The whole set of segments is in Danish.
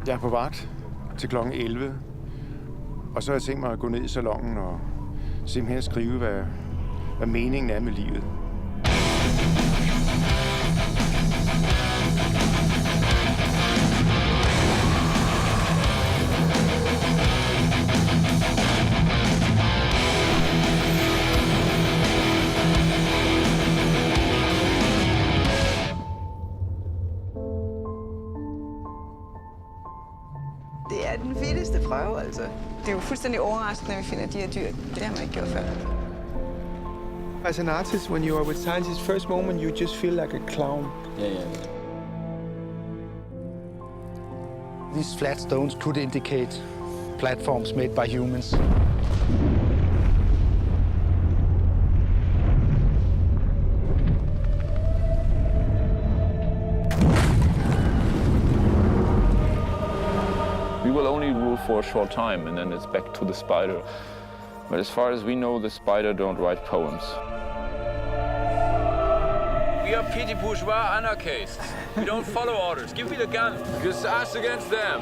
Jeg er på vagt til kl. 11, og så har jeg tænkt mig at gå ned i salongen og simpelthen skrive, hvad meningen er med livet. Det er den vildeste prøve, altså. Det er jo fuldstændig overraskende, når vi finder de her dyr. Det har man ikke gjort før. As an artist, when you are with scientists, first moment you just feel like a clown. Yeah. These flat stones could indicate platforms made by humans. We will only rule for a short time, and then it's back to the spider. But as far as we know, the spider don't write poems. We are petty bourgeois anarchists. We don't follow orders. Give me the gun. It's us against them.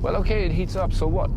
Well, okay, it heats up, so what?